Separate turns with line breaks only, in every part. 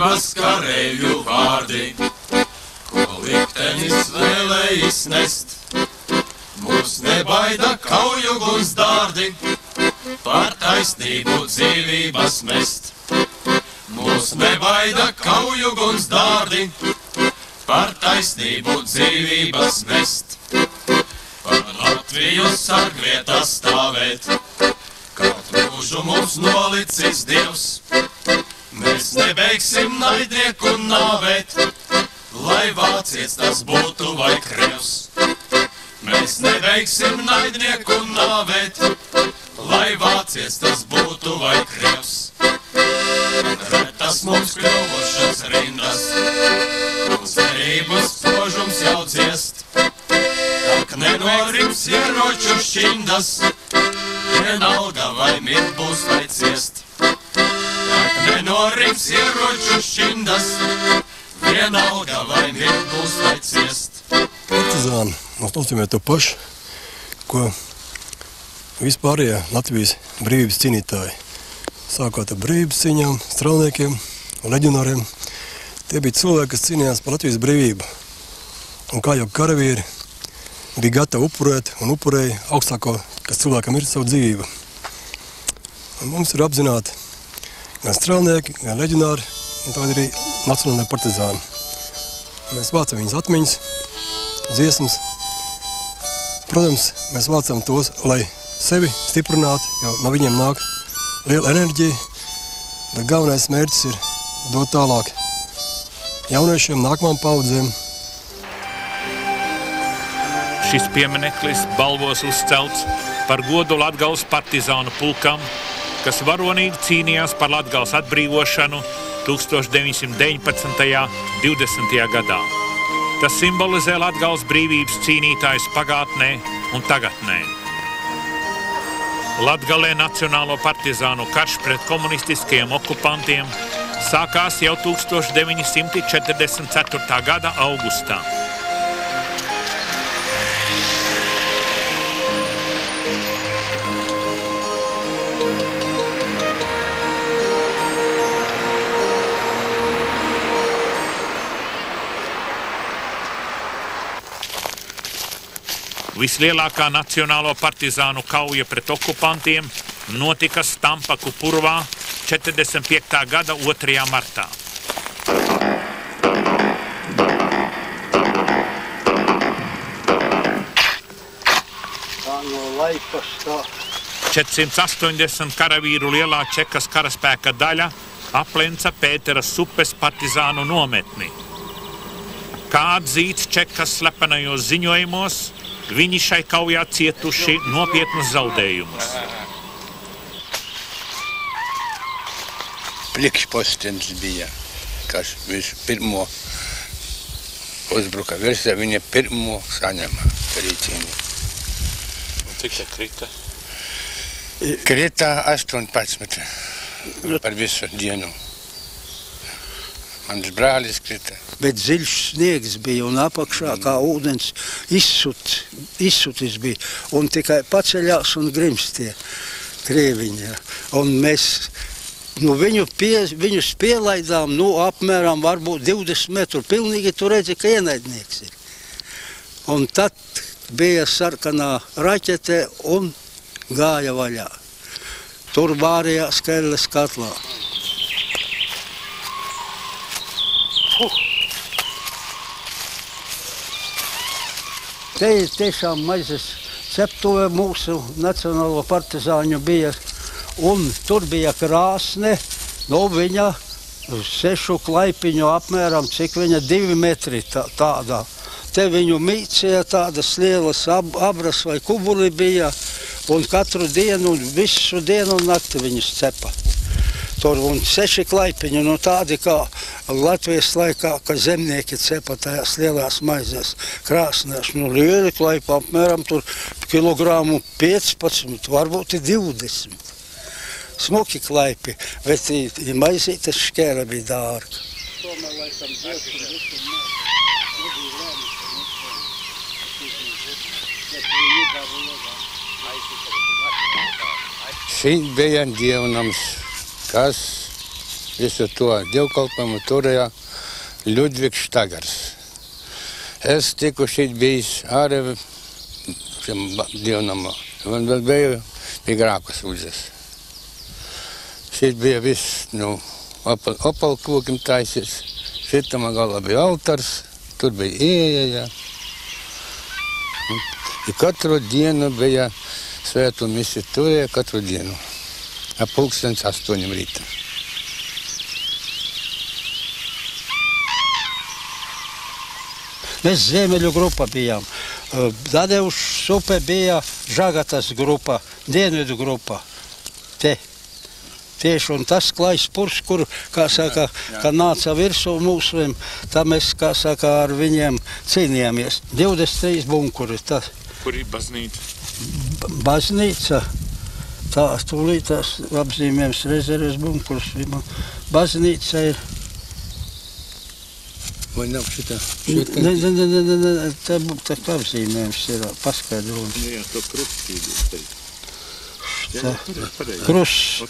dzīvības kareivju vārdi, ko liktenis vēlējis nest. Mūs nebaida kaujuguns dārdi, par taisnību dzīvības mest. Mūs nebaida kaujuguns dārdi, par taisnību dzīvības mest. Par Latviju sargvietā stāvēt, kaut mūžu mums nolicis Dievs. Mēs nebeigsim naidnieku nāvēt, lai vācietis tas būtu vai krievs. Mēs nebeigsim naidnieku nāvēt, lai vācietis tas būtu vai krievs. Retas mums kļuvušas rindas, un cerības požums jau dziest. Tak nenorims ieroču šķindas, vienalga vai mirt būs vai ciest. Tak nenorims ieroču šķindas, vienalga vai mirt būs vai ciest.
Partizāni mums nozīmē to pašu, ko vispārējie Latvijas brīvības cīnītāji. Sākot ar brīvības cīņām, strelniekiem, leģionāriem. Tie bija cilvēki, kas cīnījās par Latvijas brīvību. Un kā jau karavīri bija gatavi upurēt un upurēja augstāko, kas cilvēkam ir, savu dzīvību. Un mums ir apzināti gan strelnieki, gan leģionāri, un tādi arī nacionālie partizāni. Mēs vācam viņas atmiņas, dziesmas. Protams, mēs vācam tos, lai sevi stiprinātu, jo no viņiem nāk liela enerģija, bet galvenais mērķis ir dot tālāk jauniešiem, nākamām paudzēm.
Šis piemineklis balvos uzcelts par godu Latgales partizānu pulkam, kas varonīgi cīnījās par Latgales atbrīvošanu 1919. 20. gadā. Tas simbolizē Latgales brīvības cīnītājus pagātnē un tagadnē. Latgalē nacionālo partizānu karš pret komunistiskajiem okupantiem sākās jau 1944. gada augustā. Vislielākā nacionālo partizānu kauja pret okupantiem notika Stampaku purvā 45. gada 2. martā.
Tā no laikas tā.
480 karavīru lielā Čekas karaspēka daļa aplenca Pēteras upes partizānu nometni. Kā atzīts Čekas slepenajos ziņojumos, viņi šai kaujā cietuši nopietnus zaudējumus.
Priekšpostenis bija, kas pirmo uzbruka virsē, viņa pirmo saņema rīcību.
Cik tā krita?
Krita 18 par visu dienu. Mans brālis krita.
Bet dziļš sniegs bija un apakšā kā ūdens izsutis bija. Un tikai paceļās un grimstie krieviņi. Un mēs viņus pielaidām apmēram varbūt 20 metru. Pilnīgi tu redzi, ka ienaidnieks ir. Un tad bija sarkanā raķete un gāja vaļā. Tur vārījās Kelles katlā. Te ir tiešām maizes ceptuve mūsu nacionālo partizāņu bija, un tur bija krāsne, viņa 6 klaipiņu apmēram, cik viņa 2 metri tādā. Te viņu mīcīja tādas lielas abras vai kubuli bija, un katru dienu, visu dienu un nakti viņus cepa. Tur un 6 klaipiņu, tādi kā Latvijas laikā, ka zemnieki cepa tajās lielās maizēs krāsnēs. Lieli klaipi apmēram tur kilogramu 15, varbūt 20. Smuki klaipi, bet maizītes škēra bija dārga. Šī bija dievnams, kas
visu to dievkalpojumu turēja Ļudvigs Štagars. Es tiku šeit bijis arī dievnamā. Man vēl bija grākas uzas. Šeit bija viss, opalkokim taisies. Šitam galā bija altars, tur bija ieeja. I katru dienu bija svētu misi turēja, katru dienu. Ap 8:00 rīta.
Mēs Ziemeļu grupa bijām. Dadeušas upe bija Žagatas grupa, Dienvidu grupa. Tieši, un tas klājs purs, kur, kā saka, kad nāca virsū mūsiem, tā mēs, kā saka, ar viņiem cīnījāmies. 23 bunkuri.
Kur ir baznīca?
Baznīca. Tā, tūlīt tās apzīmējums rezerves bunkurs. Baznīca ir...
Vai nav šitā?
Ne, tā apzīmējums ir paskaidrojums.
Jā, to krustību.
Krusts.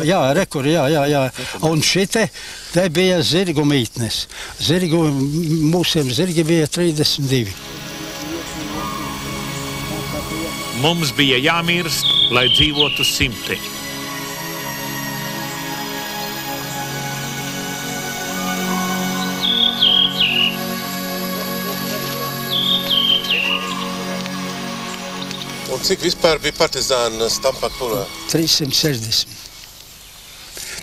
Jā, rekur, jā. Un šite te bija zirgu mītnes. Mūsiem zirgi bija 32.
Mums bija jāmirst, lai dzīvotu 100.
Un cik vispār bija partizāna Stampaka purvā?
360.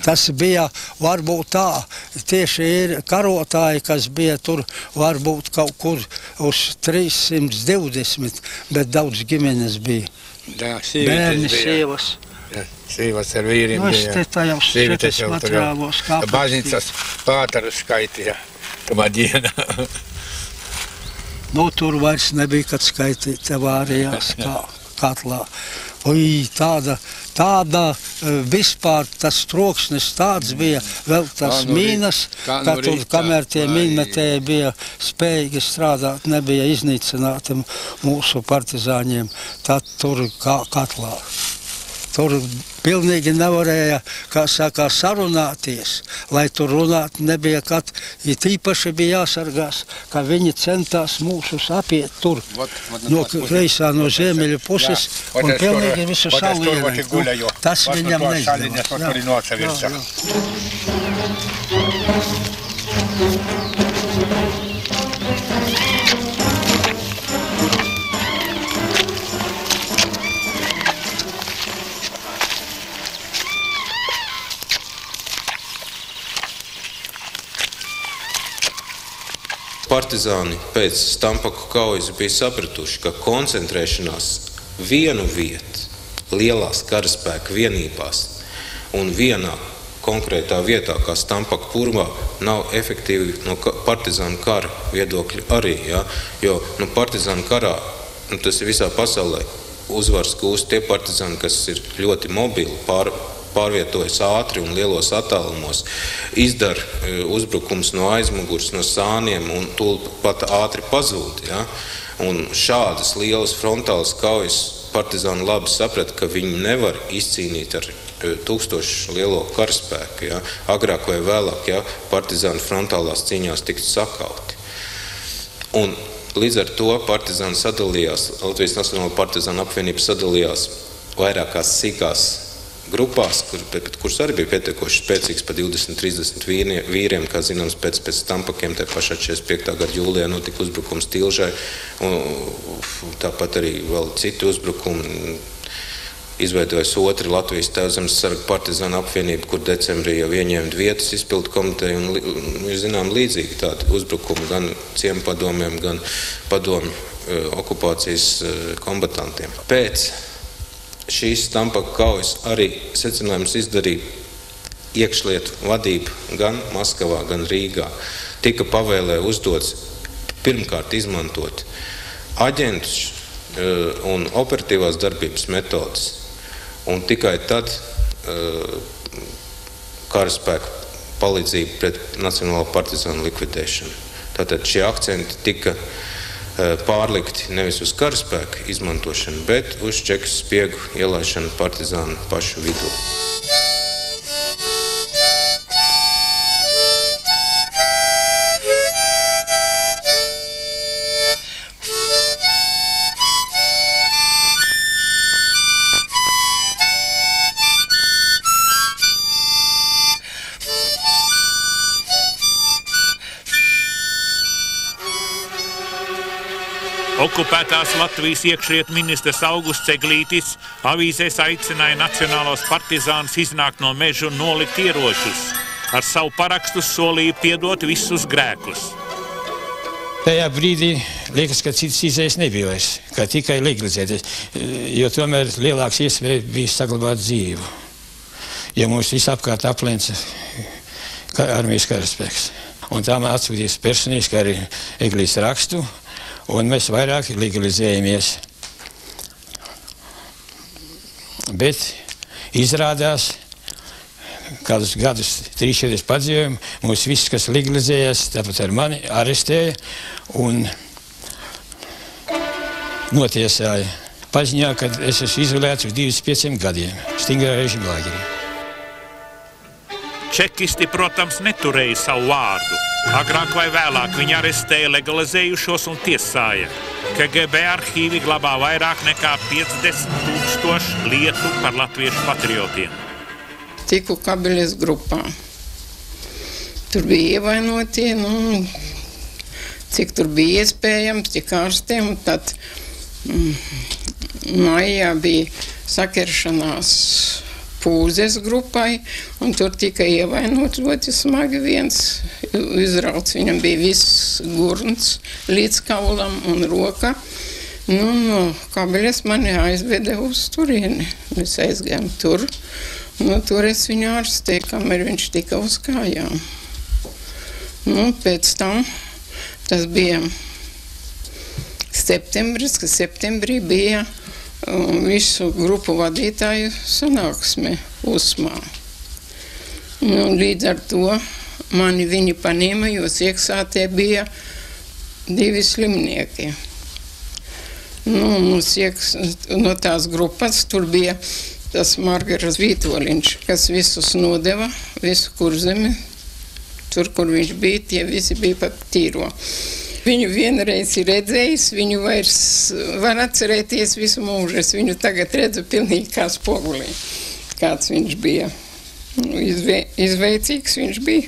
Tas bija varbūt tā, tieši ir karotāji, kas bija tur varbūt kaut kur uz 320, bet daudz ģimenes bija. Bērni, sievas.
Sievas ar vīriem bija.
Šitas materiālos kā
baznīcas pātaru skaitīja tamā dienā.
Tur vairs nebija, kad skaitīt, te vārījās katlā. Tāda vispār tas troksnis tāds bija, vēl tas mīnas, ka tur, kamēr tie mīnmetēji bija spējīgi strādāt, nebija iznīcināti mūsu partizāņiem, tad tur katlā. Tur pilnīgi nevarēja, kā saka, sarunāties, lai tur runāt nebija, kad tīpaši bija jāsargās, ka viņi centās mūsus apiet tur, no kreisā, no ziemeļu puses, un pilnīgi visu savu ienēt. Tas viņam neizdevās.
Partizāni pēc Stampaku kaujas bija sapratuši, ka koncentrēšanās vienu vietu, lielās karaspēka vienībās un vienā konkrētā vietā, kā Stampaku purvā, nav efektīvi no partizānu kara viedokļa arī, ja? Jo partizānu karā, tas ir visā pasaulē, uzvars gūst tie partizāni, kas ir ļoti mobili, pārvietojas ātri un lielos attālumos, izdara uzbrukums no aizmugurs, no sāniem un pat ātri pazūd. Ja? Un šādas lielas frontālas kaujas partizāni labi saprata, ka viņi nevar izcīnīt ar 1000 lielo karaspēku. Ja? Agrāk vai vēlāk, ja, partizāni frontālās cīņās tiktu sakauti. Un līdz ar to partizāni sadalījās, Latvijas Nacionālā partizāna apvienība sadalījās vairākās sīkās grupās, kuras arī bija pietiekoši spēcīgs pa 20-30 vīriem, kā zināms, pēc Stampakiem, tā pašā 45. gada jūlijā notika uzbrukums Tilžai, un tāpat arī vēl citi uzbrukumi. Izveidojas otri Latvijas Tēvzemes sarga partizāna apvienība, kur decembrī jau ieņēma vietas izpildu komiteju, un ir zinām līdzīgi tādi uzbrukumi gan ciempadomiem, gan padomju okupācijas kombatantiem. Pēc šīs Stampaku kaujas arī secinājums izdarīja iekšlietu vadība gan Maskavā, gan Rīgā. Tika pavēlē uzdots pirmkārt izmantot aģentus un operatīvās darbības metodas, un tikai tad karaspēku palīdzību pret Nacionālo partizānu likvidēšanu. Tātad šie akcenti tika pārlikti nevis uz karaspēku izmantošanu, bet uz čekas spiegu ielaišanu partizānu pašu vidū.
Okupētās Latvijas iekšlietu ministrs Augusts Eglītis avīzēs aicināja nacionālos partizānus iznākt no meža un nolikt ieročus. Ar savu parakstu solīja piedot visus grēkus.
Tajā brīdī liekas, ka cits izējas nebija vairs, kā tikai legalizēties, jo tomēr lielāks iespēja bija saglabāt dzīvu. Ja mums visapkārt aplenca armijas karaspēks. Un tā man atsūtīs personiski arī Eglītes rakstu, un mēs vairāk legalizējamies. Bet izrādās, kādus gadus 3-4 padzīvojumi, mūs viss, kas legalizējās, tāpat ar mani arestēja un notiesāja. Paziņā, ka es esmu izolēts uz 25 gadiem stingrā režīma lagerī.
Čekisti, protams, neturēja savu vārdu. Agrāk vai vēlāk viņi arestēja legalizējušos un tiesāja. KGB arhīvi glabā vairāk nekā 50,000 lietu par latviešu patriotiem.
Tiku Kabeļas grupā. Tur bija ievainotie, cik tur bija iespējams, tik ārstiem. Tad maijā bija sakeršanās Pūzes grupai, un tur tika ievainots ļoti smagi viens. Izrauts viņam bija viss gurns līdz kaulam un roka. No Kabeļas mani aizveda uz turieni. Mēs aizgājām tur. Tur es viņu ārstēju, kamēr viņš tika uz kājām. Pēc tam, tas bija septembris, ka septembrī bija visu grupu vadītāju sanāksme Usmā. Līdz ar to mani viņi paņēma, jo iekšātē bija 2 slimnieki. No tās grupas tur bija tas Margaras Vītoliņš, kas visus nodeva, visu Kurzemi, tur, kur viņš bija, tie visi bija pa tīro. Viņu vienreiz ir redzējis, viņu vairs var atcerēties visu mūžu. Es viņu tagad redzu pilnīgi kā spogulī, kāds viņš bija. Izveicīgs viņš bija.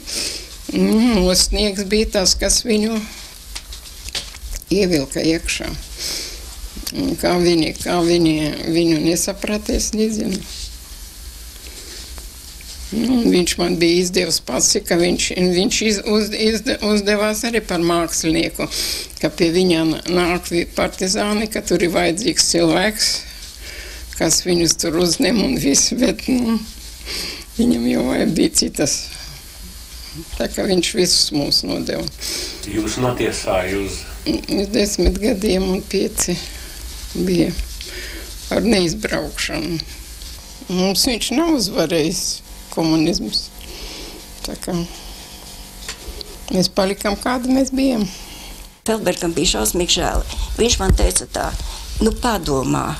Sniegs bija tas, kas viņu ievilka iekšā. Kā viņu nesapraties, nezinu. Viņš man bija izdevis pats, ka viņš uzdevās arī par mākslinieku, ka pie viņa nāk partizāni, ka tur ir vajadzīgs cilvēks, kas viņus tur uzņem un viss, bet viņam jau bija citas. Tā kā viņš visus mūs nodeva.
Jūs notiesāja uz?
10 gadiem un 5 bija ar neizbraukšanu. Mums viņš nav uzvarējis. Komunisms. Tā kā mēs palikam, kāda mēs bijām.
Feldbergam bija šausmīgi žēl. Viņš man teica tā, padomā,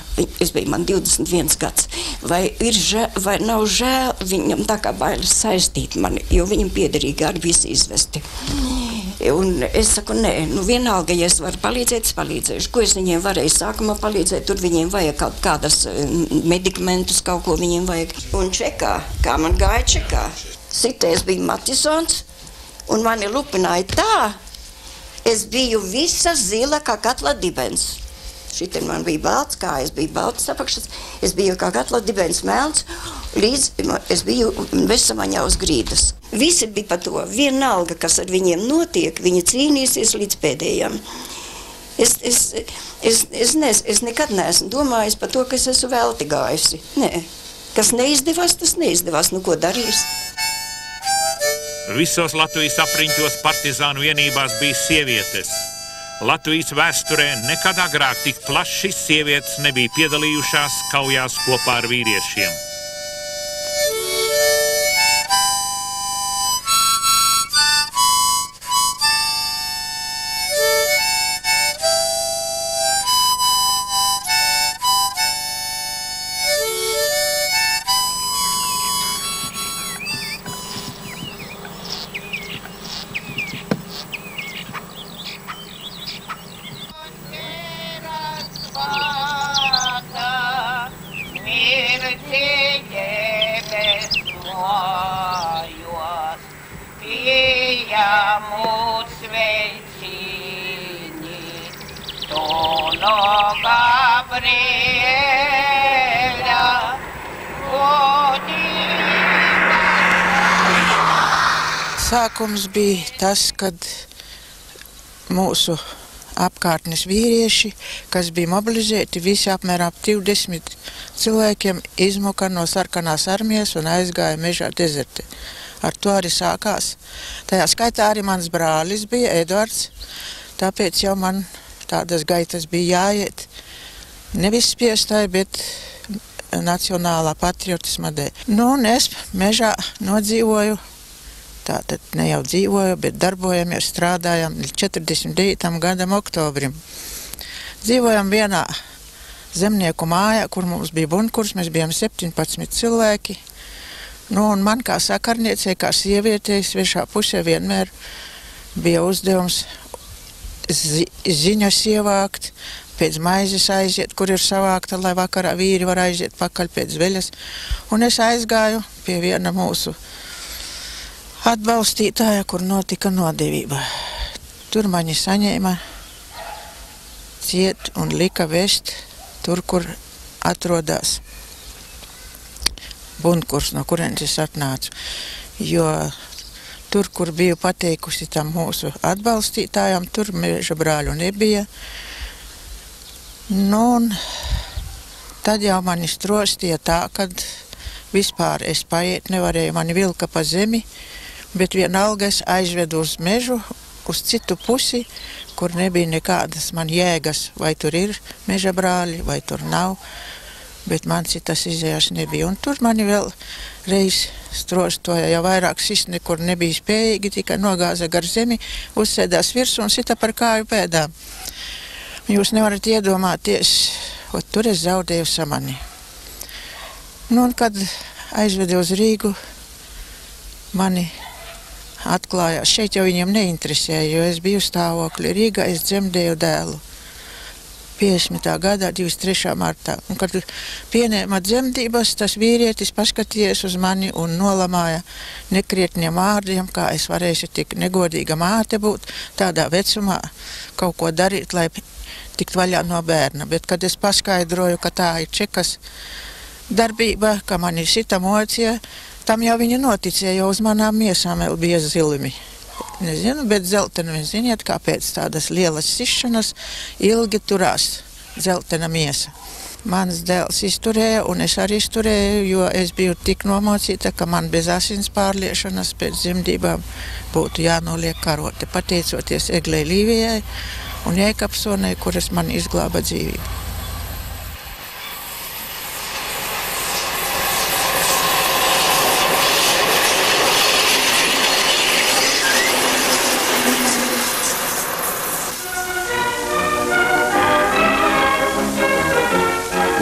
man 21 gads, vai nav žēl viņam tā kā bailes saistīt mani, jo viņam piederīgi ar visi izvesti. Un es saku, nē, vienalga, ja es varu palīdzēt, es palīdzēšu. Ko es viņiem varēju sākumā palīdzēt, tur viņiem vajag kaut kādas medikamentus, kaut ko viņiem vajag. Un čekā, kā man gāja čekā, sitēs bija Matisons, un mani lupināja tā, es biju visa zila kā katla dibens. Šitien man bija balts kājas, bija balts apakšas, es biju kā katla dibens melns, līdz es biju vesamaņā uz grīdas. Visi bija par to, vienalga, kas ar viņiem notiek, viņi cīnīsies līdz pēdējiem. Es nekad neesmu domājis par to, ka es esmu velti gājusi. Nē, kas neizdevās, tas neizdevās, ko darīs.
Visos Latvijas apriņķos partizānu vienībās bija sievietes. Latvijas vēsturē nekad agrāk tik plaši sievietes nebija piedalījušās kaujās kopā ar vīriešiem.
Mūs sveicini, to no Gabriela godība.
Sākums bija tas, kad mūsu apkārtnes vīrieši, kas bija mobilizēti, visi apmēram 20 cilvēkiem izmuka no sarkanās armijas un aizgāja mežā dezerti. Ar to arī sākās. Tajā skaitā arī mans brālis bija Eduards, tāpēc jau man tādas gaitas bija jāiet. Nevis spiestāji, bet nacionālā patriotisma dēļ. Nu, un es mežā nodzīvoju. Tātad ne jau dzīvoju, bet darbojamies, strādājam līdz 49. gadam oktobrim. Dzīvojam vienā zemnieku mājā, kur mums bija bunkurs, mēs bijām 17 cilvēki. Nu, un man kā sakarniecei, kā sievietei, svešā pusē vienmēr bija uzdevums ziņas ievākt, pēc maizes aiziet, kur ir savākta, lai vakarā vīri var aiziet pakaļ pēc veļas. Un es aizgāju pie viena mūsu atbalstītāja, kur notika nodevība. Tur mani saņēma ciet un lika vest tur, kur atrodas bunkurs, no kurienes es atnācu. Jo tur, kur biju pateikusi tam mūsu atbalstītājam, tur meža brāļu nebija. Nu, un tad jau mani strostīja tā, kad vispār es paiet nevarēju, mani vilka pa zemi, bet vienalga es aizvedu uz mežu, uz citu pusi, kur nebija nekādas man jēgas, vai tur ir meža brāļi, vai tur nav, bet man citas izējas nebija. Un tur mani vēl reiz strostoja, jau vairāk sis nekur nebija spējīgi, tikai nogāza gar zemi, uzsēdās virsū un sita par kāju pēdām. Jūs nevarat iedomāties, tur es zaudēju samani. Nu, un kad aizvedu uz Rīgu, mani atklājās. Šeit jau viņiem neinteresēja, jo es biju stāvokļi Rīgā, es dzemdēju dēlu 50. gadā, 23. martā. Un, kad pieņēma dzemdības, tas vīrietis paskatījies uz mani un nolamāja nekrietniem vārdiem, kā es varēšu tik negodīga māte būt, tādā vecumā kaut ko darīt, lai tikt vaļā no bērna. Bet, kad es paskaidroju, ka tā ir čekas darbība, ka mani sita mocija, tam jau viņa noticēja, jo uz manām miesām vēl bija zilumi. Nezinu, bet dzelteni, ziniet, kāpēc tādas lielas sišanas ilgi turās dzeltena miesa. Mans dēls izturēja, un es arī izturēju, jo es biju tik nomocīta, ka man bez asins pārliešanas pēc dzemdībām būtu jānoliek karote. Pateicoties Eglei Līvijai un Jēkabsonai, kuras man izglāba dzīvību.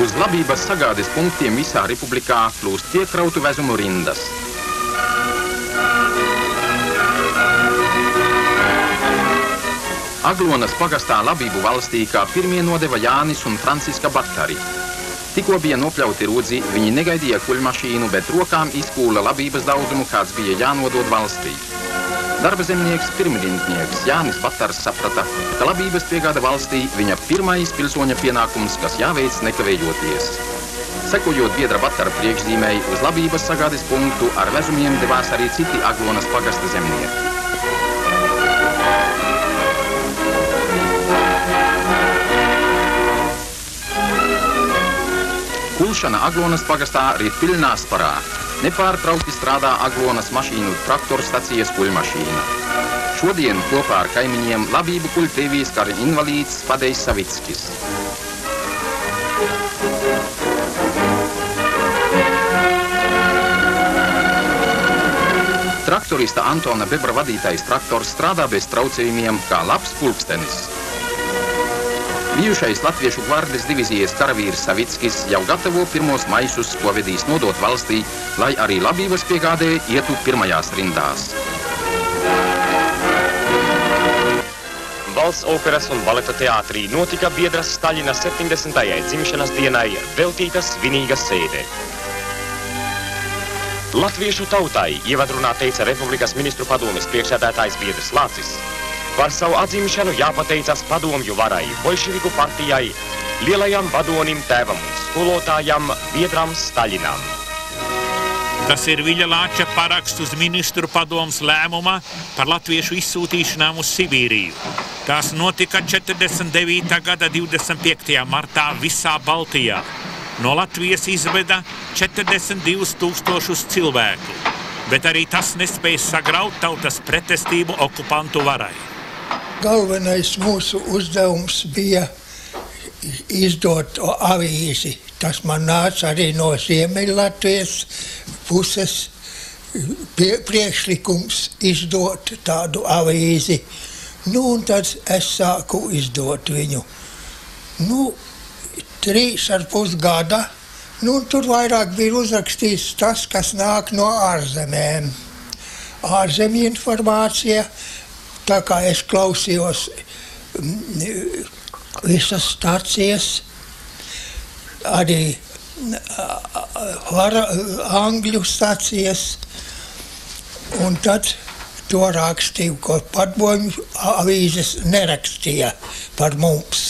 Uz labības sagādes punktiem visā republikā plūst piekrautu vezumu rindas. Aglonas pagastā labību valstī kā pirmie nodeva Jānis un Franciska Batari. Tikko bija nopļauti rūdzi, viņi negaidīja kuļmašīnu, bet rokām izkūla labības daudzumu, kāds bija jānodod valstī. Darba zemnieks, pirmrindnieks Jānis Batars saprata, ka labības piegāda valstī viņa pirmais pilsoņa pienākums, kas jāveic nekavējoties. Sekojot biedra Batara priekšzīmei, uz labības sagādes punktu ar vezumiem devās arī citi Aglonas pagasta zemnieki. Kulšana Aglonas pagastā rīt pilnā sparā. Nepārtraukti strādā Aglonas mašīnu traktoru stacijas kuļmašīna. Šodien kopā ar kaimiņiem labību kuļtēvijas kā invalīds Padejs Savickis. Traktorista Antona Bebra vadītais traktors strādā bez traucējumiem kā labs pulkstenis. Bijušais Latviešu gvardes divizijas karavīrs Savickis jau gatavo pirmos maisus, ko vedīs nodot valstī, lai arī labības piegādē ietu pirmajās rindās.
Valsts operas un baleta teātrī notika biedras Staļina 70. dzimšanas dienai veltīta svinīga sēde. Latviešu tautai ievadrunā teica Republikas ministru padomes priekšsēdētājs biedrs Lācis. Par savu atzimšanu jāpateicas padomju varai, bolševiku partijai, lielajam vadonim tēvam un skolotājam Biedram Staļinam.
Tas ir Viļa Lāča paraksts uz ministru padomas lēmuma par latviešu izsūtīšanām uz Sibīriju. Tās notika 49. gada 25. martā visā Baltijā. No Latvijas izveda 42,000 cilvēku, bet arī tas nespēja sagraut tautas pretestību okupantu varai.
Galvenais mūsu uzdevums bija izdot avīzi. Tas man nāca arī no Ziemeļlatvijas puses priekšlikums izdot tādu avīzi. Un tad es sāku izdot viņu. 3,5 gada. Tur vairāk bija uzrakstīts tas, kas nāk no ārzemēm. Ārzemju informācija, tā kā es klausījos visas stācijas, arī angļu stācijas, un tad to rakstīju, ko padomju avīzes nerakstīja par mums.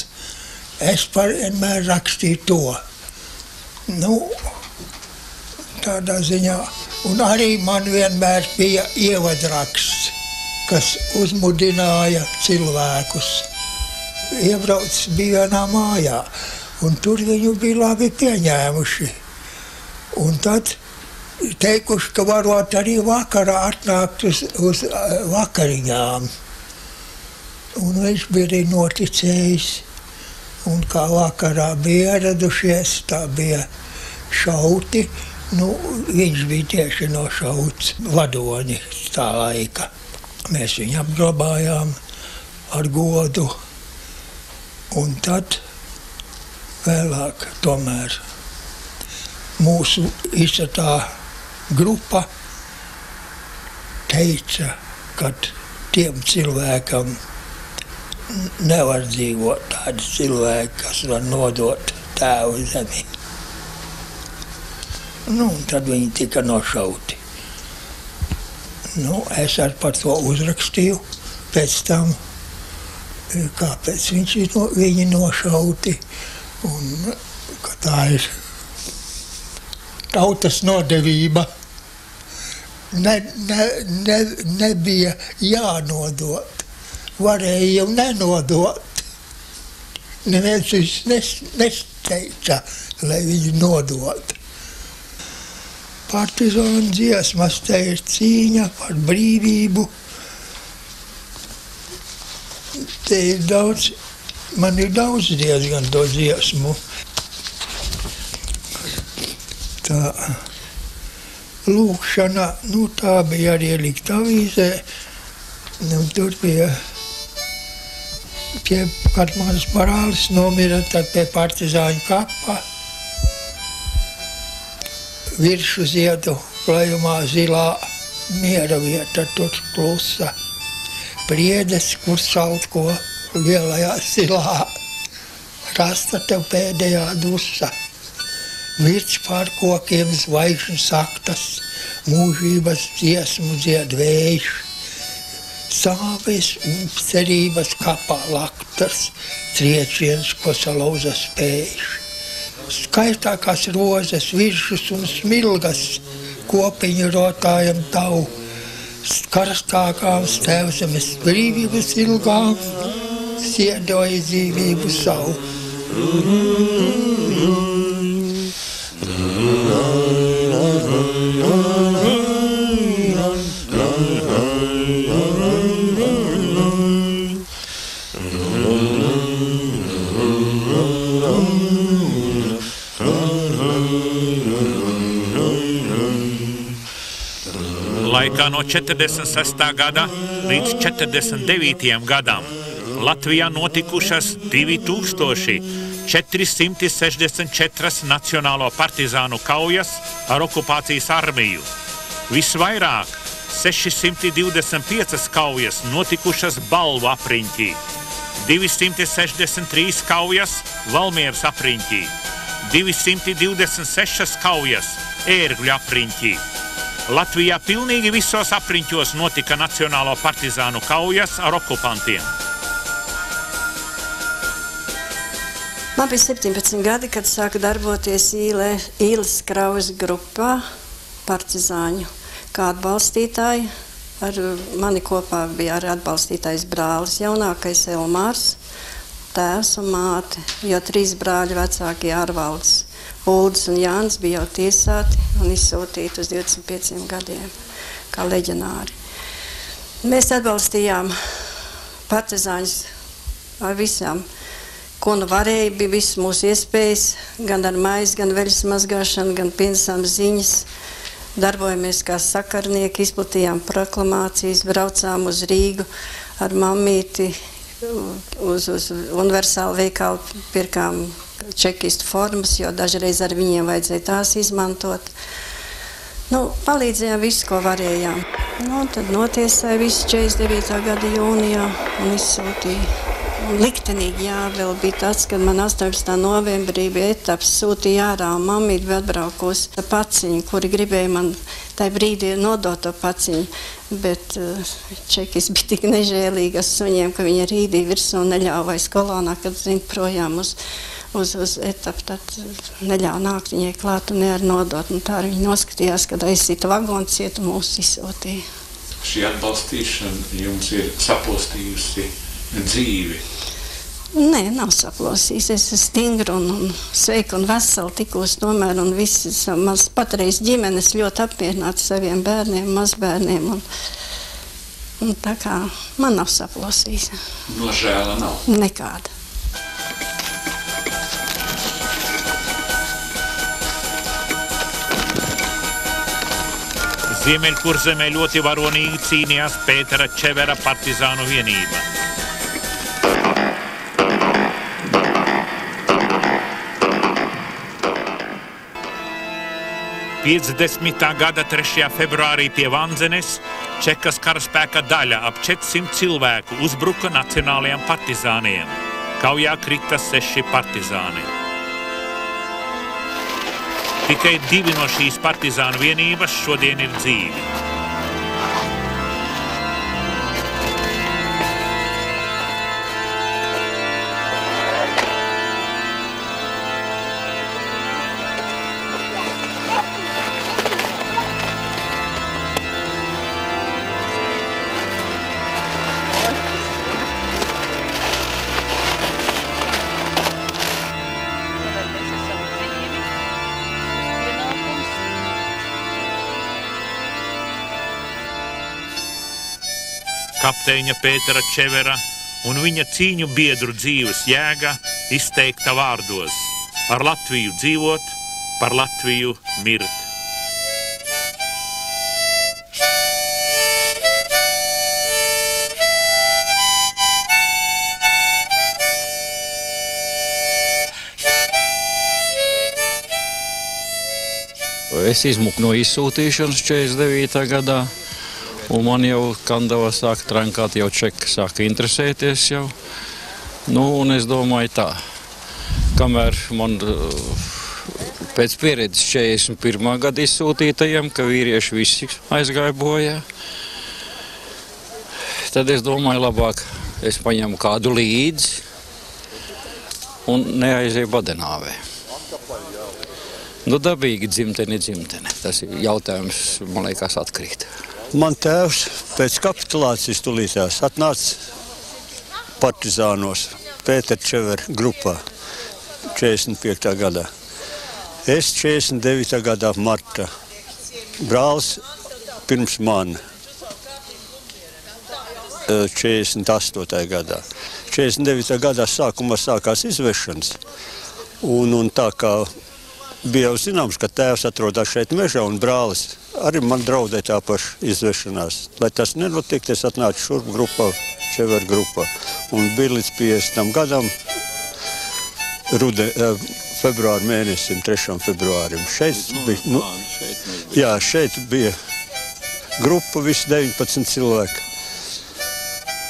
Es vienmēr rakstīju to. Tādā ziņā. Un arī man vienmēr bija ievadraksts, kas uzmudināja cilvēkus. Iebrauc bija vienā mājā, un tur viņu bija labi pieņēmuši. Un tad teikuši, ka varot arī vakarā atnākt uz vakariņām. Un viņš bija arī noticējis. Un kā vakarā bija ieradušies, tā bija šauti. Viņš bija tieši no šauts vadoni tā laika. Mēs viņu apglabājām ar godu. Un tad vēlāk tomēr mūsu visa tā grupa teica, ka tiem cilvēkam nevar dzīvot tādi cilvēki, kas var nodot tēvu zemi. Un tad viņi tika nošauti. Es ar par to uzrakstīju pēc tam, kāpēc viņi nošauti, un ka tā ir tautas nodevība. Nebija jānodot, varēja jau nenodot. Neviens nesteica, lai viņu nodot. Partizānu dziesmas, te ir cīņa par brīvību. Te ir daudz, man ir daudz diezgan to dziesmu. Tā lūkšana, tā bija arī ielikt avīzē. Tur bija, kad mans brālis nomira, tad pie partizāņu kapa. Viršu ziedu klajumā zilā miera vieta, tur klusa. Priedes, kur salt ko lielajā silā, rasta tev pēdējā dusa. Virts pār kokiem zvaigžņu saktas, mūžības dziesmu dzied vējš. Sāves un cerības kapā laktas, trieciens, ko salauza spējš. Skaistākās rozes, viršus un smilgas, kopiņu rotājam tau. Karstākām stēvzemes brīvības ilgām siedoja dzīvību savu.
Laikā no 46. gada līdz 49. gadam Latvijā notikušas 2464 nacionālo partizānu kaujas ar okupācijas armiju. Visvairāk 625 kaujas notikušas Balvu apriņķī, 263 kaujas Valmieras apriņķī, 226 kaujas Ērgļu apriņķī, Latvijā pilnīgi visos apriņķos notika nacionālo partizānu kaujas ar okupantiem.
Man bija 17 gadi, kad sāka darboties Īles Kraujas grupā partizāņu kā atbalstītāji. Ar mani kopā bija arī atbalstītais brālis, jaunākais Elmārs, tēvs un māte, jo 3 brāļi vecākie Arvalds, Uldis un Jānis bija jau tiesāti un izsūtīti uz 25 gadiem kā leģionāri. Mēs atbalstījām partizāņus ar visām, ko nu varēja, bija visas mūsu iespējas, gan ar maizi, gan veļas mazgāšanu, gan piensām ziņas. Darbojamies kā sakarnieki, izplatījām proklamācijas, braucām uz Rīgu ar mammīti, uz universālu veikalu pirkām čekistu formas, jo dažreiz ar viņiem vajadzēja tās izmantot. Palīdzējām visu, ko varējām. Tad notiesāja visu 49. gada jūnijā un izsūtīja. Liktenīgi, vēl bija tas, kad man 18. novembrī bija etaps, sūtīja ārā un mammīti bija atbraukusi paciņu, kuri gribēja man tajā brīdī nodot to paciņu, bet čekis bija tik nežēlīgi ar suņiem, ka viņa rīdīja virsū un neļāva vairs kolonā, kad projām uz etapu, tad neļāva nākt viņai klāt un nevar nodot. Un tā viņa noskatījās, kad aizsita vagonu cietu mūs izsūtīja.
Šī atbalstīšana jums ir sapostījusi dzīvi?
Nē, nav saplosījis. Es esmu stingra un sveika un vesela tikos tomēr, un visas maz patreiz ģimenes ļoti apmierināti saviem bērniem, mazbērniem, un tā kā man nav saplosījis.
Nožēla nav?
Nekāda.
Ziemeļkurzemē ļoti varonīgi cīnījās Pētera Čevera partizānu vienība. 50. gada 3. februārī pie Vandzenes Čekas karaspēka daļa ap 400 cilvēku uzbruka nacionālajiem partizāniem. Kaujā krita 6 partizāni. Tikai 2 no šīs partizānu vienības šodien ir dzīvi. Kapteiņa Pētera Čevera un viņa cīņu biedru dzīves jēga izteikta vārdos: ar Latviju dzīvot, par Latviju mirt.
Es izmuku no izsūtīšanas 49. gadā. Un man jau Kandava sāka trankāt, jau Čeka sāka interesēties jau. Un es domāju tā, kamēr man pēc pieredzes 41. gada izsūtītajiem, ka vīrieši visi aizgāja bojā, tad es domāju, labāk es paņemu kādu līdzi un neaizēju badenāvē. Dabīgi dzimtene. Tas ir jautājums, man liekas, atkrīt.
Man tēvs pēc kapitulācijas tulītās atnāca partizānos Pētera Čevera grupā 45. gadā. Es 49. gadā martā. Brālis pirms man 48. gadā. 49. gadā sākumā sākās izvešanas. Un tā kā bija jau zināms, ka tēvs atrodas šeit mežā un brālis arī man draudēja tā paša izvešanās. Lai tas nenotiek, es atnācu šurp grupā, Čevera grupā. Un bija līdz 50. gadam, februāra mēnesim, 3. februārim. Šeit bija grupa, visi 19 cilvēki.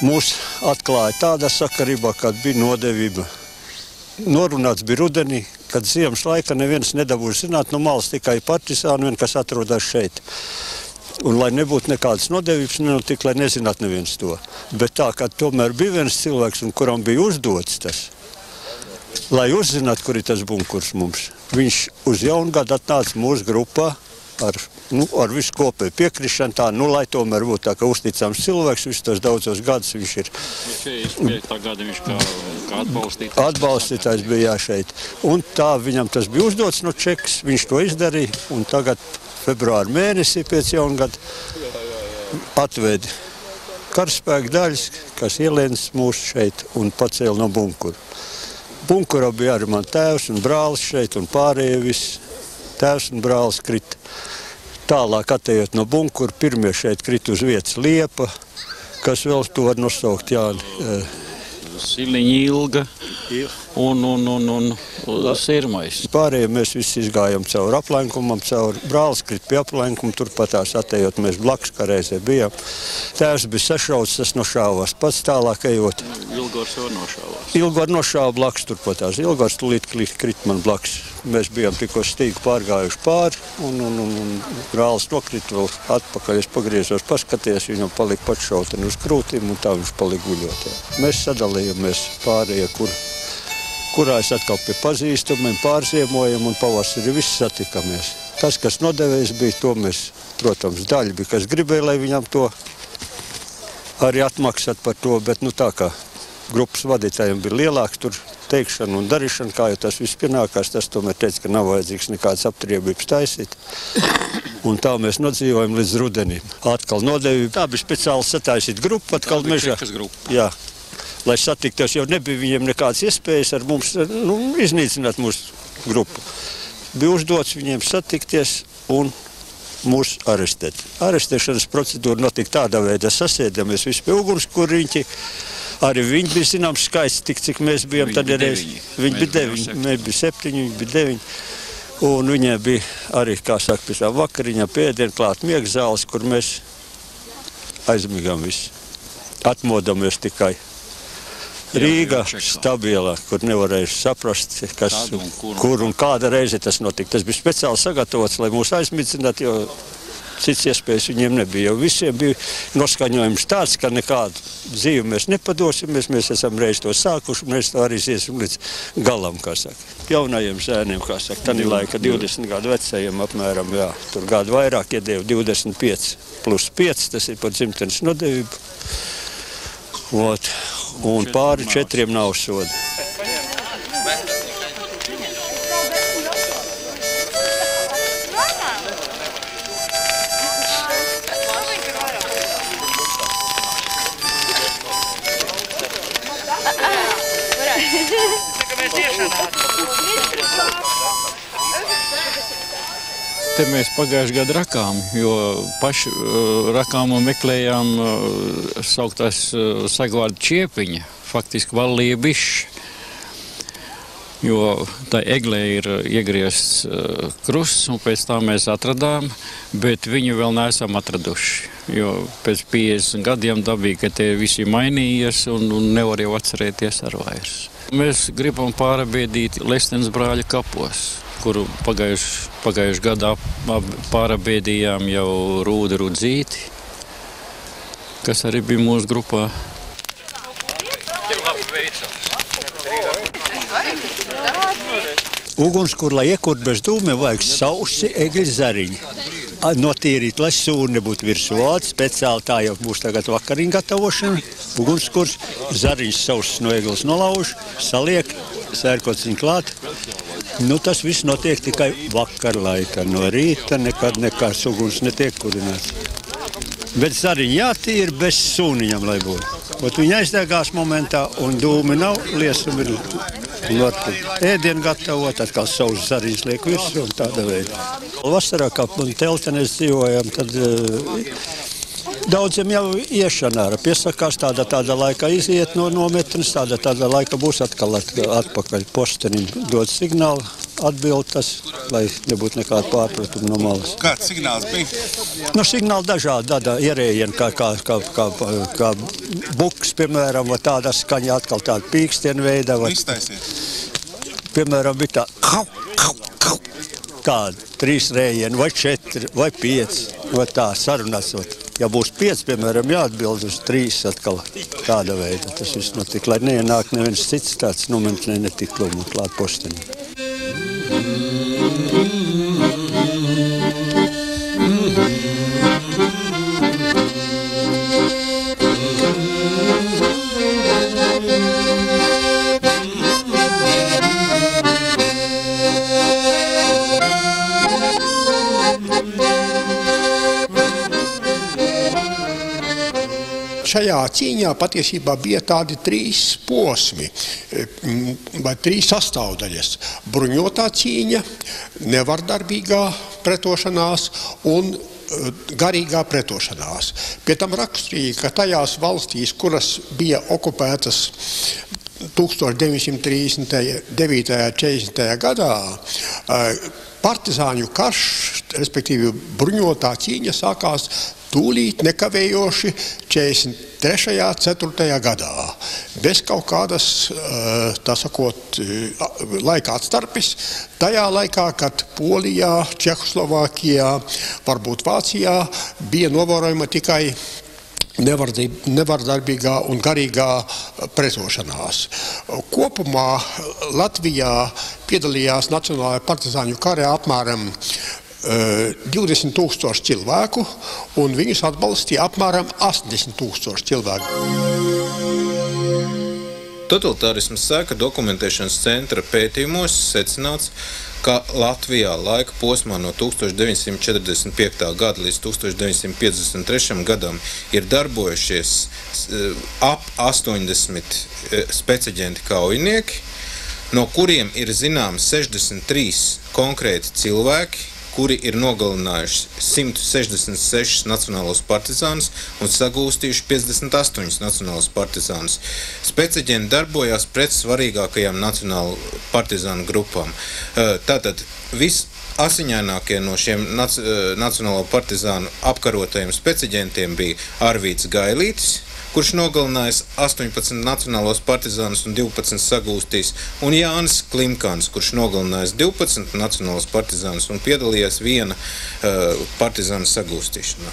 Mūs atklāja tādā sakarībā, kad bija nodevība. Norunāts bija rudenī, kad ziemas laika neviens nedabūs zināt, no malas tikai partizāni, kas atrodas šeit.
Un lai nebūtu nekādas nodevības, nenotika, lai nezinātu neviens to. Bet tā, ka tomēr bija viens cilvēks, un kuram bija uzdots tas, lai uzzinātu, kur ir tas bunkurs mums. Viņš uz Jaungadu atnāca mūsu grupā ar visu kopēju piekrišanu tā, lai tomēr būtu tā, ka uzticams cilvēks, visus tos daudzos gadus viņš ir.
45. gada viņš kā atbalstītājs.
Atbalstītājs bija šeit. Un tā viņam tas bija uzdots no čekas, viņš to izdarīja, un tagad februāra mēnesī pēc Jaungada atvedi karaspēka daļas, kas ielēnas mūsu šeit un pacēla no bunkura. Bunkurā bija arī man tēvs un brālis šeit un pārējie visi. Tēvs un brālis krita. Tālāk atejot no bunkura, pirmie šeit krita uz vietas Liepa, kas vēl to var nosaukt,
Siliņa Ilga un Sirmais.
Pārējie mēs visi izgājām cauri aplenkumam, brālis krita pie aplenkuma, turpatās atejot mēs blakus, kā reizē bijām. Tēvs bija sašauts, tas nošāvās pats tālāk ejot.
Ilgors var nošāvās.
Ilgors nošāva blakus turpatās. Ilgors tulīt krita man blakus. Mēs bijām tikko stīgu pārgājuši pāri, un brālis nokrita vēl atpakaļ. Es pagriezos, paskaties, viņam palika pašauteni uz krūtīm, un tā viņš palika guļot. Mēs sadalījāmies pārējie, kurā es atkal pie pazīstamiem pārziemojam, un pavasarī visi satikamies. Tas, kas nodevējs bija, to mēs, protams, daļa bija, kas gribēja, lai viņam to arī atmaksāt par to, bet tā kā grupas vadītājiem bija lielāks tur teikšana un darīšana, kā jau tas viss pienākās, tas tomēr teica, ka nav vajadzīgs nekādas aptriebības taisīt. Un tā mēs nodzīvojam līdz rudenim. Atkal nodevība. Tā bija speciāli sataisīt grupu, atkal mežā. Jā, lai satiktos, jau nebija viņiem nekādas iespējas ar mums, iznīcināt mūsu grupu. Bija uzdots viņiem satikties un mūs arestēt. Arestēšanas procedūra notika tādā veidā, sasēdamies visi pie ugunskuriņķi. Arī viņi bija zināms skaists, tik cik mēs bijām tad reiz. Viņi bija 9, mēs bija 7, viņi bija 9. Un viņiem bija arī, kā saka, pēc tā vakariņā pēdienu klāt miegzāles, kur mēs aizmigām visi. Atmodamies tikai Rīgā, Stabielā, kur nevarējuši saprast, kur un kāda reize tas notika. Tas bija speciāli sagatavots, lai mūs aizmidzinātu, jo cits iespējas viņiem nebija. Jo visiem bija noskaņojums tāds, ka nekādu dzīvi mēs nepadosimies, mēs esam reiz to sākuši, mēs to arī iesim līdz galam, kā saka. Jaunajiem zēniem, kā saka, tanī laika 20 gadu vecajiem apmēram, jā. Tur gadu vairāk iedēva 25 plus 5, tas ir par dzimtenes nodevību. Un pāri 4 nav soda.
Te mēs pagājuši gadu rakām, jo paši rakām un meklējām sauktās sagvārdu čiepiņa, faktiski vallīja bišķi. Jo tā eglē ir iegriezts krusts, un pēc tā mēs atradām, bet viņu vēl neesam atraduši. Jo pēc 50 gadiem dabīgi, ka te visi mainījies un nevar jau atcerēties ar vairs. Mēs gribam pārabiedīt Lestens brāļa kapos, kuru pagājuši gadā pārabiedījām jau Rūda Rudzīti, kas arī bija mūsu grupā.
Ugunskur, lai iekurt bez dūmiem, vajag sausi egļu zariņi. Notīrīt, lai sūni nebūtu virsū vāds, speciāli tā jau būs tagad vakariņu gatavošana. Ugunskurs, zariņš sausis no egļas nolauž, saliek, sērkots viņu klāt. Tas viss notiek tikai vakar laikā. No rīta nekad nekārs uguns netiek kurināts. Bet zariņi jātīra bez sūniņam, lai būtu. Viņi aizdegās momentā un dūmi nav, liesumi ir. Ēdienu gatavot, atkal savus zariņus liek virsū un tāda veida. Vasarā, kā teltenēs dzīvojam, tad daudziem jau iešana ārā. Piesakās tāda laika iziet no nometnes, tāda laika būs atkal atpakaļ postenim. Dod signālu, atbild tas, lai nebūtu nekāda pārpratuma no malas.
Kāds signāls bija?
Signāli dažādi, ierējieni, kā buks, piemēram, vai tāda skaņa atkal tāda pīkstienu veidā.
Iztaisiet.
Piemēram, bija tā, kādi 3 rējieni, vai 4, vai 5, vai tā sarunāsot. Ja būs 5, piemēram, jāatbild uz 3 atkal tāda veida. Tas viss notika, lai neienāk neviens cits tāds numens netik lūmu klāt postenim.
Šajā cīņā patiesībā bija tādi 3 posmi vai 3 sastāvdaļas. Bruņotā cīņa, nevardarbīgā pretošanās un garīgā pretošanās. Pie tam rakstīja, ka tajās valstīs, kuras bija okupētas 1939. 40. gadā, partizāņu karš, respektīvi bruņotā cīņa, sākās tūlīt nekavējoši 43. 4. gadā. Bez kaut kādas, tā sakot, laika atstarpes. Tajā laikā, kad Polijā, Čehoslovākijā, varbūt Vācijā bija novērojama tikai nevardarbīgā un garīgā pretošanās. Kopumā Latvijā piedalījās Nacionālajā partizāņu karā apmēram 20 000 cilvēku, un viņus atbalstīja apmēram 80 000 cilvēku.
Totalitārisma sēka dokumentēšanas centra pētījumos secināts, ka Latvijā laika posmā no 1945. gada līdz 1953. gadam ir darbojušies ap 80 speciaģenti kaujinieki, no kuriem ir zināms 63 konkrēti cilvēki, kuri ir nogalinājuši 166 nacionālos partizānus un sagūstījuši 58 nacionālos partizānus. Speciaģenti darbojās pret svarīgākajām nacionālu partizānu grupām. Tātad visasiņainākie no šiem nacionālo partizānu apkarotajiem speciaģentiem bija Arvīts Gailītis, kurš nogalinājis 18 nacionālos partizānus un 12 sagūstīs, un Jānis Klimkans, kurš nogalinājis 12 nacionālos partizānus un piedalījās viena partizāna sagūstīšanā.